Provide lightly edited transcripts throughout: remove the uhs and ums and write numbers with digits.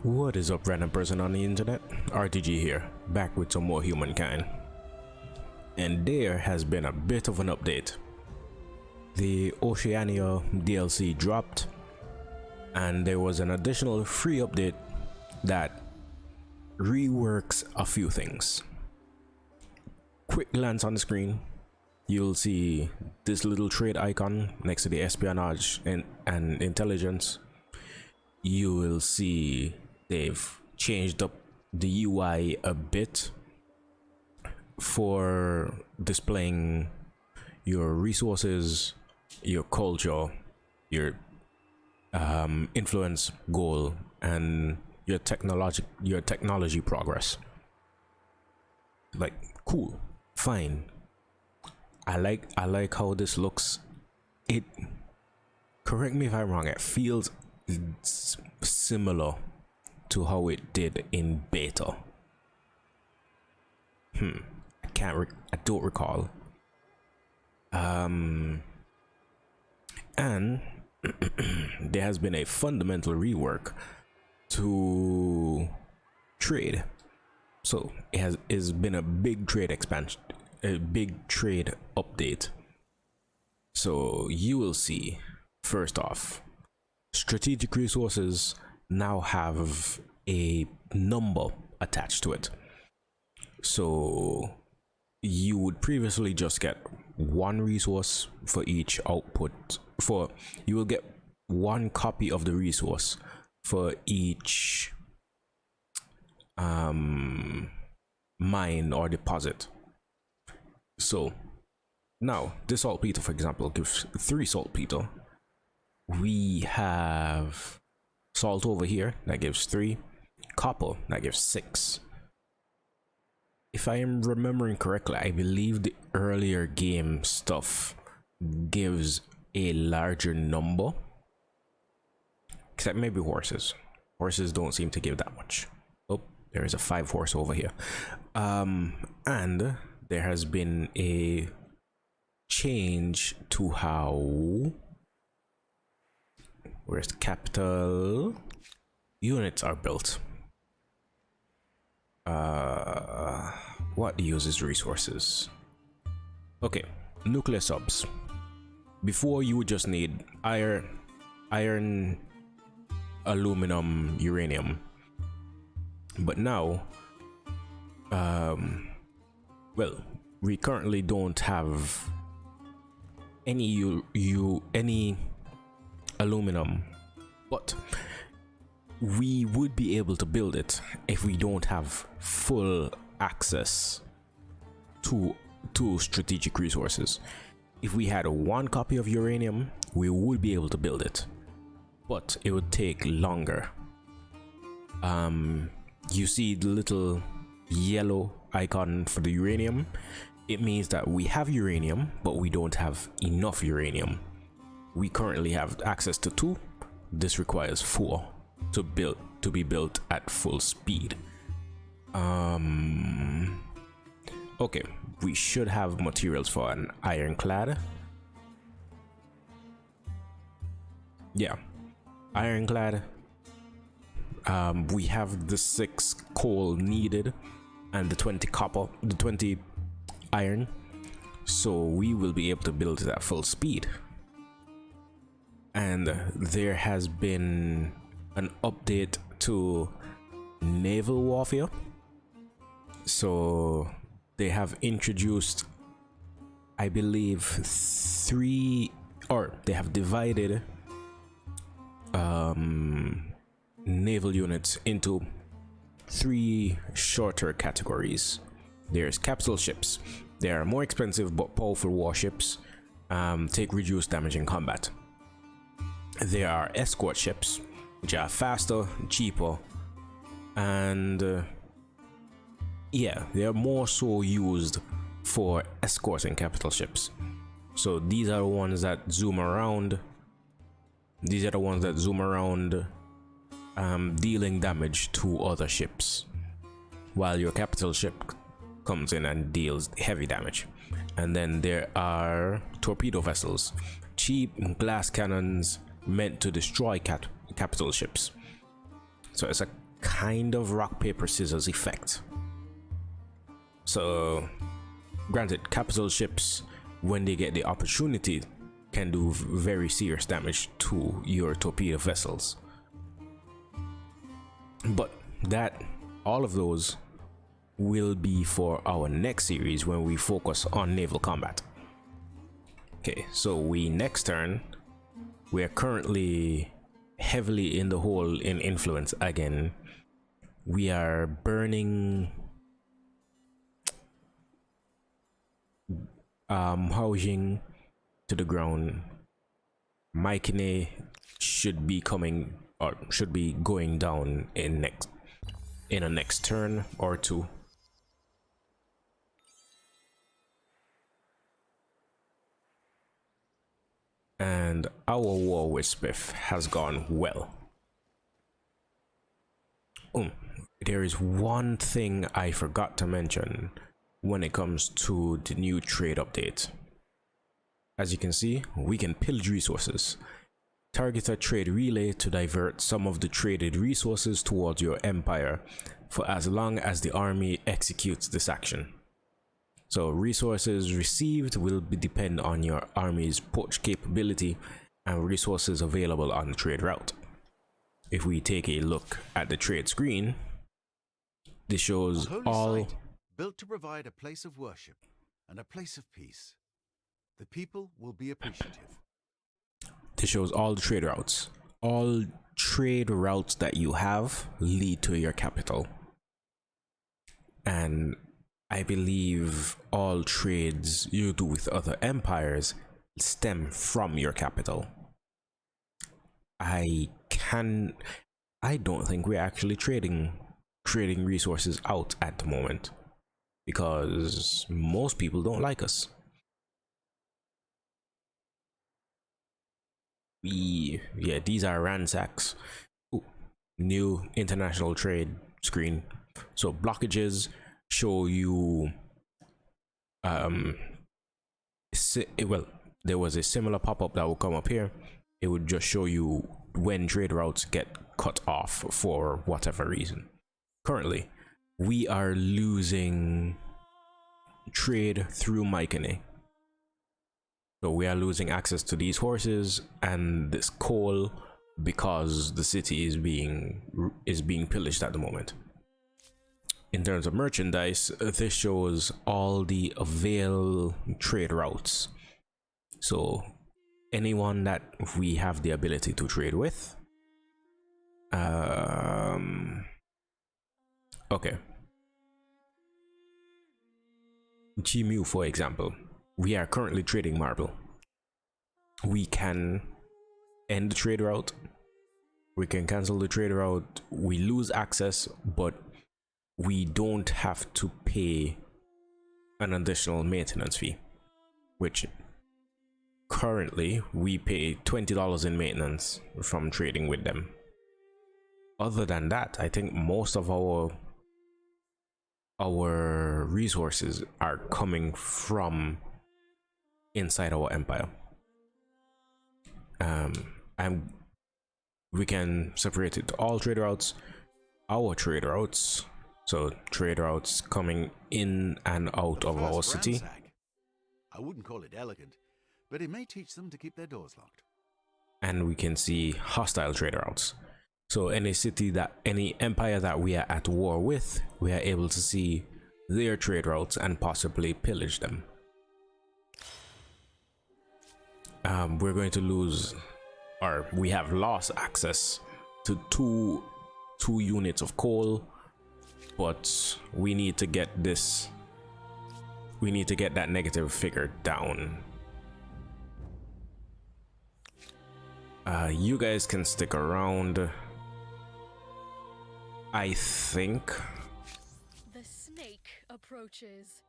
What is up, random person on the internet? RTG here, back with some more Humankind. And there has been a bit of an update. The Oceania DLC dropped, and there was an additional free update that reworks a few things. Quick glance on the screen, you'll see this little trade icon next to the espionage and intelligence. You will see they've changed up the UI a bit for displaying your resources, your culture, your influence, goal, and your technology progress. Like, cool, fine. I like how this looks. It, correct me if I'm wrong, it feels similar to how it did in beta. I don't recall. And there has been a fundamental rework to trade. So it's been a big trade expansion, a big trade update. So you will see, first off, strategic resources now have a number attached to it. So you would previously just get one resource for each output. You will get one copy of the resource for each mine or deposit. So now this saltpeter, for example, gives 3 saltpeter. We have salt over here that gives 3, copper that gives 6. If I am remembering correctly, I believe the earlier game stuff gives a larger number, except maybe horses. Horses don't seem to give that much. Oh, there is a 5 horse over here. And there has been a change to how, where's the capital, units are built. What uses resources? Okay, nuclear subs. Before you would just need iron, aluminum, uranium. But now, well, we currently don't have any any aluminum, but we would be able to build it if we don't have full access to strategic resources. If we had 1 copy of uranium, we would be able to build it, but it would take longer. You see the little yellow icon for the uranium? It means that we have uranium, but we don't have enough uranium. We currently have access to 2. This requires 4 to be built at full speed. Okay, we should have materials for an ironclad. Yeah, ironclad. We have the 6 coal needed and the 20 copper, the 20 iron, so we will be able to build it at full speed. And there has been an update to naval warfare. So they have introduced, I believe, 3, or they have divided naval units into 3 shorter categories. There's capital ships. They are more expensive but powerful warships, take reduced damage in combat. There are escort ships, which are faster, cheaper, and yeah, they are more so used for escorting capital ships. So these are the ones that zoom around. These are the ones that zoom around, dealing damage to other ships, while your capital ship comes in and deals heavy damage. And then there are torpedo vessels, cheap glass cannons meant to destroy capital ships. So it's a kind of rock paper scissors effect. So granted, capital ships, when they get the opportunity, can do very serious damage to your torpedo vessels, but that all of those will be for our next series when we focus on naval combat. Okay, so next turn, we are currently heavily in the hole in influence again. We are burning housing to the ground. Mycenae should be coming, or should be going down in a next turn or two. And our war with Spiff has gone well. There is one thing I forgot to mention when it comes to the new trade update. As you can see, we can pillage resources. Target a trade relay to divert some of the traded resources towards your empire for as long as the army executes this action. So resources received will depend on your army's poach capability and resources available on the trade route. If we take a look at the trade screen, this shows all built to provide a place of worship and a place of peace. The people will be appreciative. This shows all the trade routes. All trade routes that you have lead to your capital. And I believe all trades you do with other empires stem from your capital. I don't think we're actually trading resources out at the moment, because most people don't like us. These are ransacks. Ooh, new international trade screen. So blockages show you well, there was a similar pop-up that will come up here. It would just show you when trade routes get cut off for whatever reason. Currently, we are losing trade through Mycenae. So we are losing access to these horses and this coal because the city is being pillaged at the moment. In terms of merchandise, this shows all the available trade routes. So anyone that we have the ability to trade with. Okay. Gmu, for example, we are currently trading marble. We can end the trade route. We can cancel the trade route. We lose access, but we don't have to pay an additional maintenance fee, which currently we pay $20 in maintenance from trading with them. Other than that, I think most of our resources are coming from inside our empire. We can separate it to all trade routes, our trade routes. So trade routes coming in and out of our city. I wouldn't call it elegant, but it may teach them to keep their doors locked. And we can see hostile trade routes. So any empire that we are at war with, we are able to see their trade routes and possibly pillage them. We're going to lose, or we have lost access to two units of coal, but we need to get this. We need to get that negative figure down. You guys can stick around. I think the snake approaches.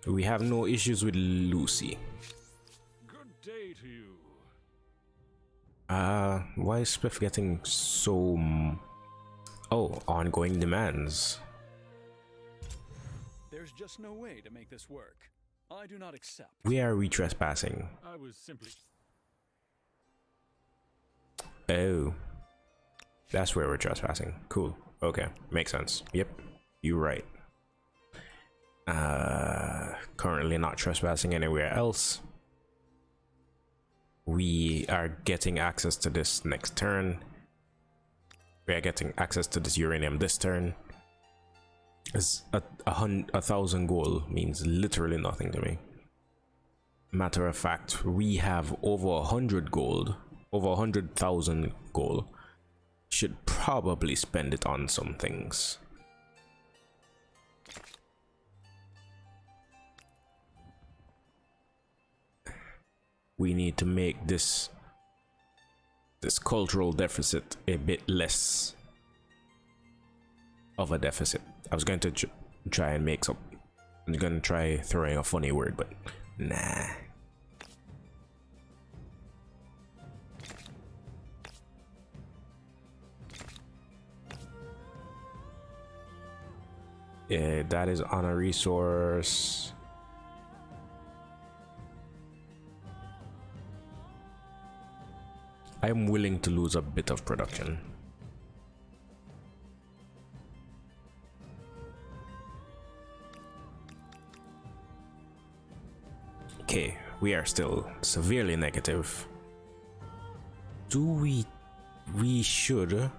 We have no issues with Lucy. Good day to you. Why is Spiff getting so... Oh, ongoing demands. There's just no way to make this work. I do not accept. We are retrespassing. I was simply... Oh. That's where we're trespassing. Cool. Okay, makes sense. Yep, you're right. Currently not trespassing anywhere else. We are getting access to this next turn. We are getting access to this uranium this turn. It's a 1,000 gold means literally nothing to me. Matter of fact, we have over 100 gold, over 100,000 gold. Should probably spend it on some things. We need to make this cultural deficit a bit less of a deficit. I was going to try and make some. I'm going to try throwing a funny word, but nah. Yeah, that is on a resource. I'm willing to lose a bit of production. Okay, we are still severely negative. We should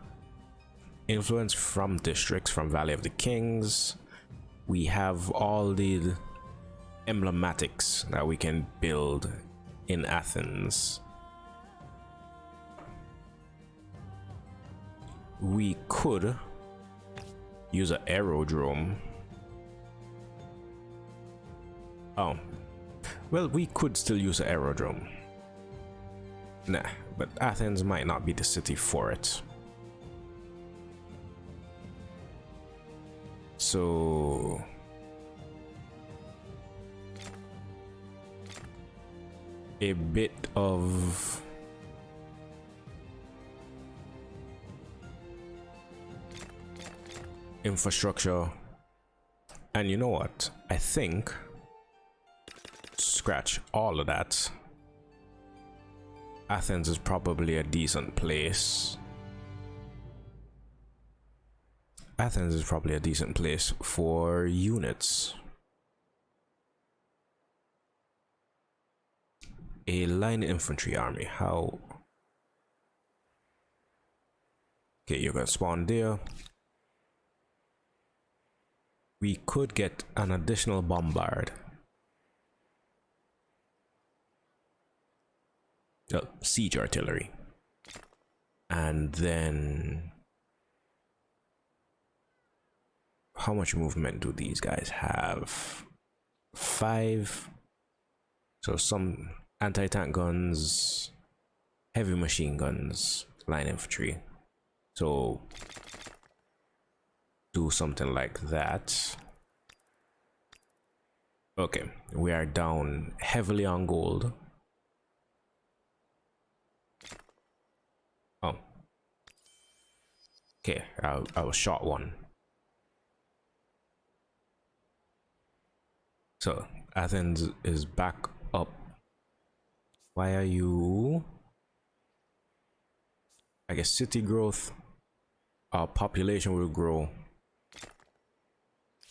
influence from districts, from Valley of the Kings. We have all the emblematics that we can build in Athens. We could use an aerodrome. Oh, well, we could still use an aerodrome. Nah, but Athens might not be the city for it. So a bit of infrastructure, and you know what, I think scratch all of that. Athens is probably a decent place. Athens is probably a decent place for units. A line infantry army, how? Okay, you're gonna spawn there. We could get an additional bombard. Siege artillery. And then how much movement do these guys have? 5. So some anti-tank guns, heavy machine guns, line infantry. So do something like that. Okay, we are down heavily on gold. Oh, okay, I was shot one. So Athens is back up. Why are you? I guess city growth. Our population will grow.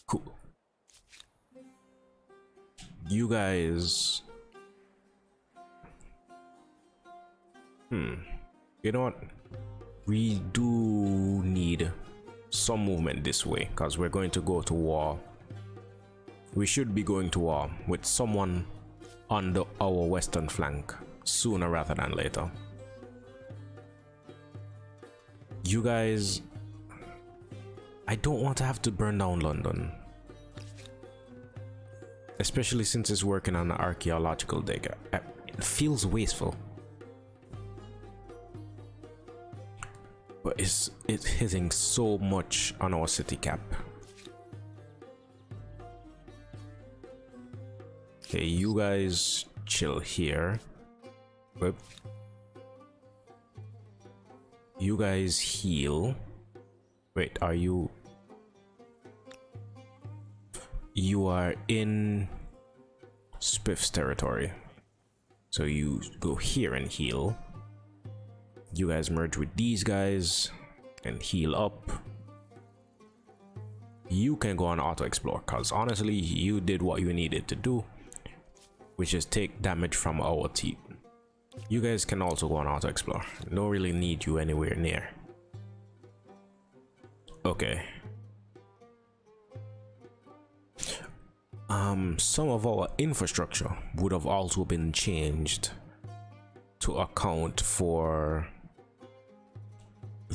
Cool. You guys. You know what? We do need some movement this way because we're going to go to war. We should be going to war with someone on our western flank sooner rather than later. You guys, I don't want to have to burn down London, especially since it's working on an archaeological dig. It feels wasteful, but it's hitting so much on our city cap. Okay, you guys chill here. Whoop. You guys heal. Wait, are you? You are in Spiff's territory. So you go here and heal. You guys merge with these guys. and heal up. You can go on auto explore, because honestly you did what you needed to do, which is take damage from our team. You guys can also go on auto explore. Don't really need you anywhere near. Okay. Some of our infrastructure would have also been changed to account for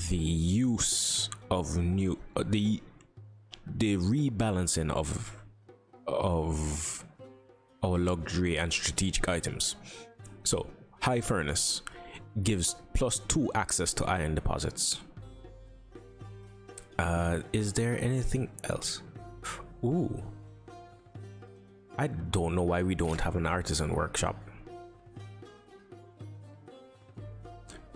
the use of new the rebalancing of our luxury and strategic items. So high furnace gives +2 access to iron deposits. Is there anything else? Ooh, I don't know why we don't have an artisan workshop.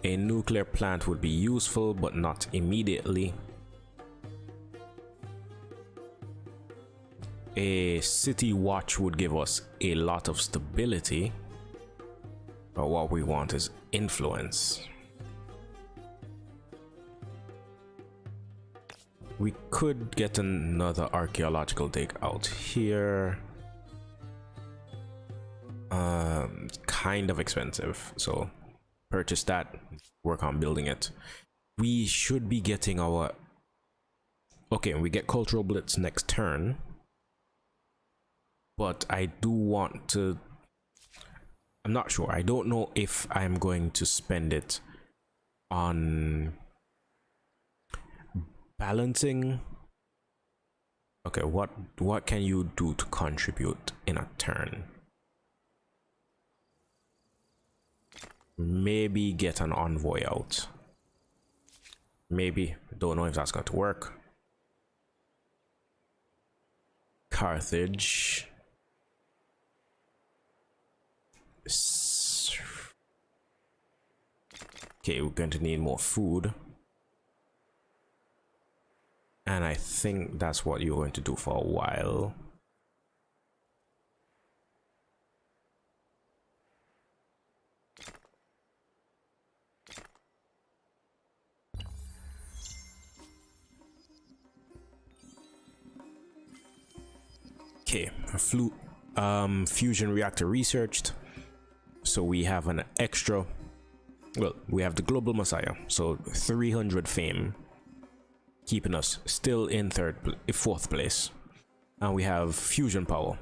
A nuclear plant would be useful, but not immediately. A city watch would give us a lot of stability, but what we want is influence. We could get another archaeological dig out here. Kind of expensive, so purchase that, work on building it. We should be getting our... Okay, we get cultural blitz next turn, but I do want to... I'm not sure. I don't know if I'm going to spend it on balancing. Okay, what can you do to contribute in a turn? Maybe get an envoy out. Maybe. Don't know if that's going to work. Carthage. Okay, we're going to need more food. And I think that's what you're going to do for a while. Okay, fusion reactor researched. So we have an extra, well, we have the global messiah, so 300 fame, keeping us still in fourth place. And we have fusion power,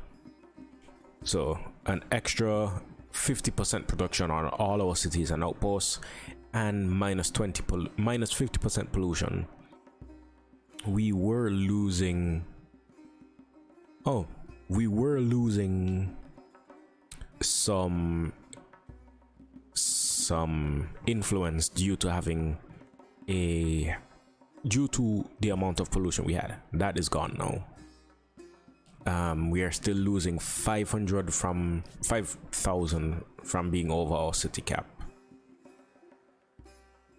so an extra 50% production on all our cities and outposts, and minus 50% pollution. We were losing some influence due to the amount of pollution we had. That is gone now. We are still losing 5,000 from being over our city cap.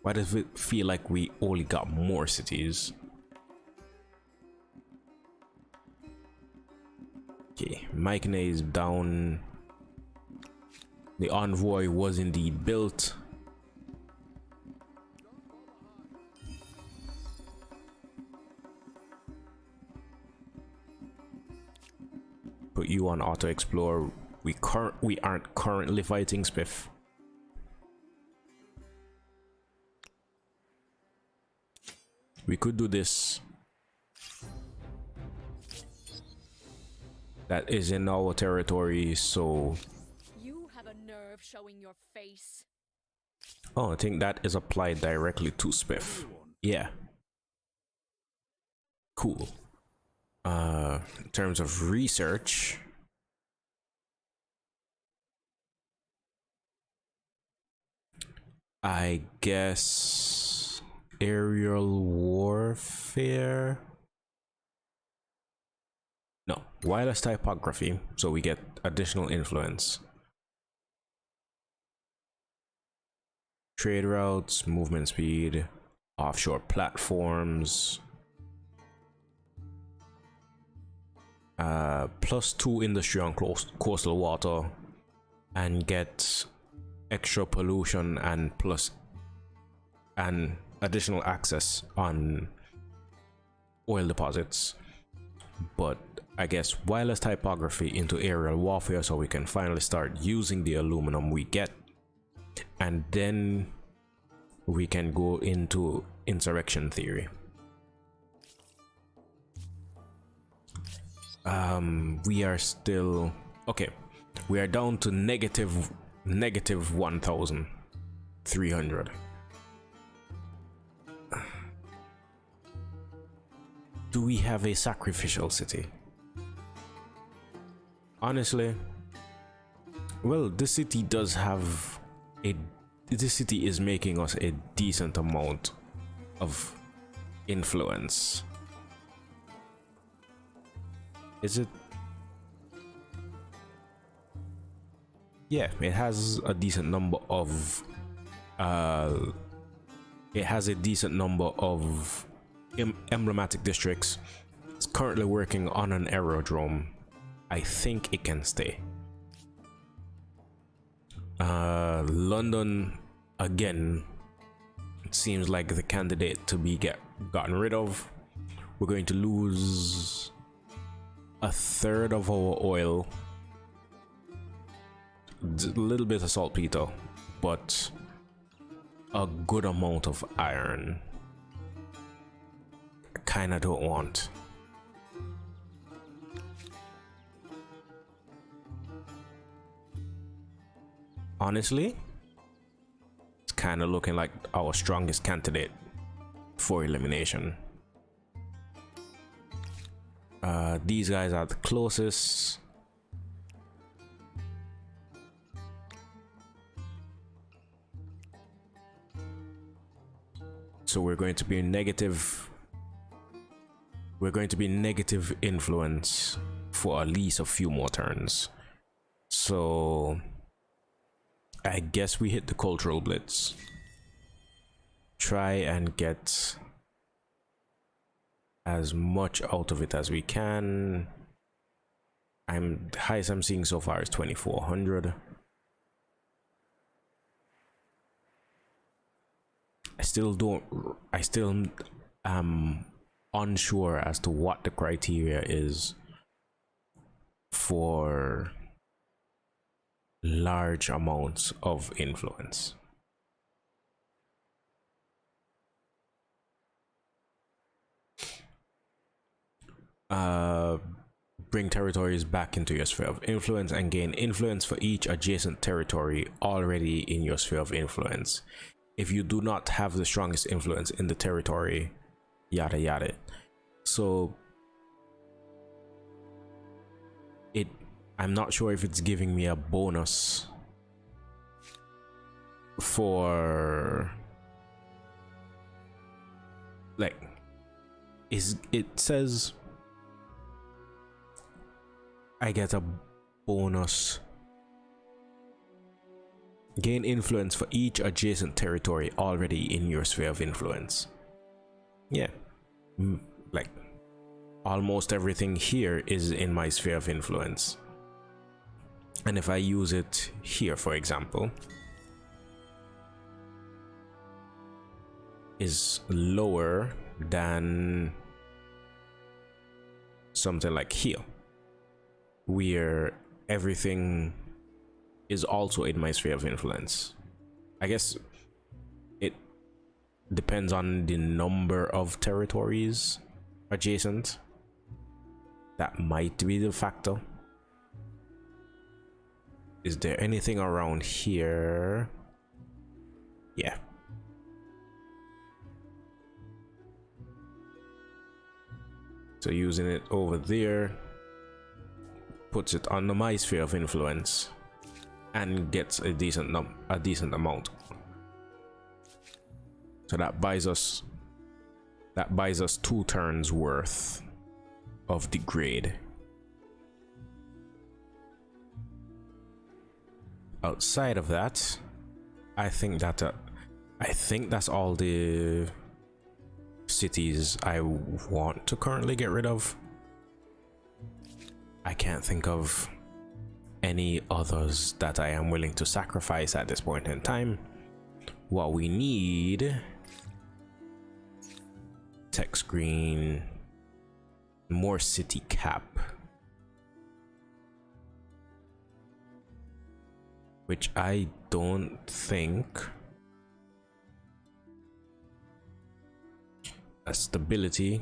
Why does it feel like we only got more cities? Okay, Meier is down. The envoy was indeed built. Put you on auto explore. We aren't currently fighting Spiff. We could do this. That is in our territory, so... You have a nerve showing your face. Oh, I think that is applied directly to Spiff. Yeah. Cool. In terms of research... I guess... aerial warfare... No, wireless typography, so we get additional influence. Trade routes, movement speed, offshore platforms. +2 industry on coastal water, and get extra pollution and additional access on oil deposits, but I guess wireless typography into aerial warfare so we can finally start using the aluminum we get, and then we can go into insurrection theory. We are still okay. We are down to negative 1,300. Do we have a sacrificial city? Honestly, well, this city does have a. This city is making us a decent amount of influence. Is it? Yeah, it has a decent number of. It has a decent number of emblematic districts. It's currently working on an aerodrome. I think it can stay. London, again, it seems like the candidate to be gotten rid of. We're going to lose a third of our oil, a little bit of saltpeter, but a good amount of iron. I kinda don't want. Honestly, it's kind of looking like our strongest candidate for elimination. These guys are the closest. So we're going to be negative. We're going to be negative influence for at least a few more turns. So I guess we hit the cultural blitz. Try and get as much out of it as we can. The highest I'm seeing so far is 2,400. I still am unsure as to what the criteria is for large amounts of influence. Bring territories back into your sphere of influence and gain influence for each adjacent territory already in your sphere of influence. If you do not have the strongest influence in the territory, yada yada. So I'm not sure if it's giving me a bonus for like it says I get a bonus. Gain influence for each adjacent territory already in your sphere of influence. Yeah, like almost everything here is in my sphere of influence. And if I use it here, for example, is lower than something like here, where everything is also in my sphere of influence. I guess it depends on the number of territories adjacent. That might be the factor. Is there anything around here? Yeah. So using it over there puts it under my sphere of influence and gets a decent amount. So that buys us 2 turns worth of the grade. Outside of that, I think that's all the cities I want to currently get rid of. I can't think of any others that I am willing to sacrifice at this point in time. What we need tech screen, more city cap, which I don't think. A stability.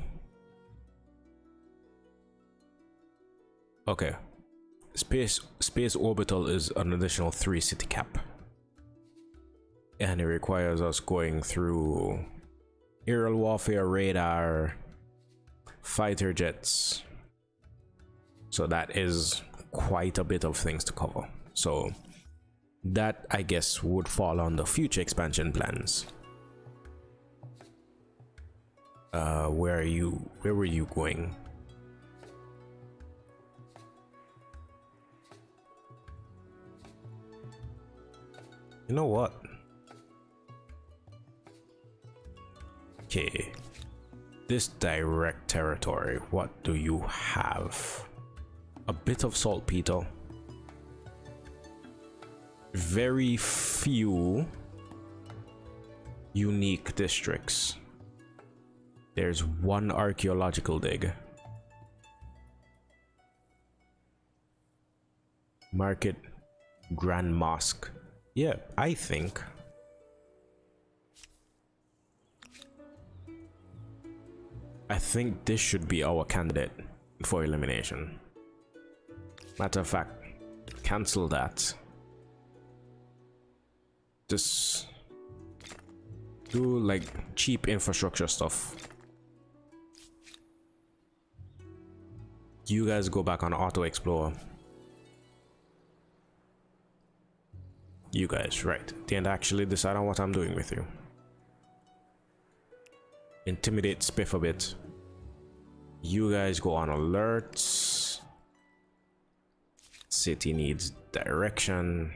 Okay, space orbital is an additional 3 city cap, and it requires us going through aerial warfare, radar, fighter jets, so that is quite a bit of things to cover. So that, I guess, would fall on the future expansion plans. Where were you going? You know what? Okay, this direct territory, what do you have? A bit of saltpeter, very few unique districts. There's one archaeological dig. Market, Grand Mosque. Yeah, I think this should be our candidate for elimination. Matter of fact, cancel that. Just do like cheap infrastructure stuff. You guys go back on Auto Explorer. You guys, right? Didn't actually decide on what I'm doing with you. Intimidate Spiff a bit. You guys go on alerts. City needs direction.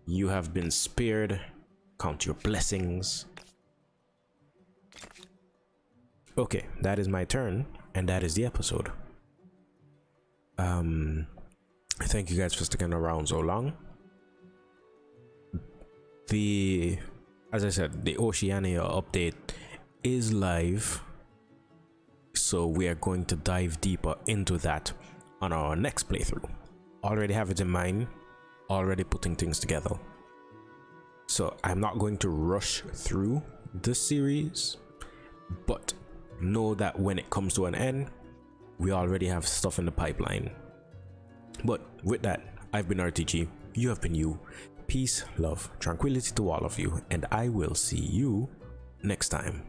You have been spared. Count your blessings. Okay, that is my turn, and that is the episode. Thank you guys for sticking around so long. As I said, the Oceania update is live, so we are going to dive deeper into that on our next playthrough. Already have it in mind, already putting things together. So I'm not going to rush through this series, but know that when it comes to an end, we already have stuff in the pipeline. But with that, I've been RTG, you have been you. Peace, love, tranquility to all of you, and I will see you next time.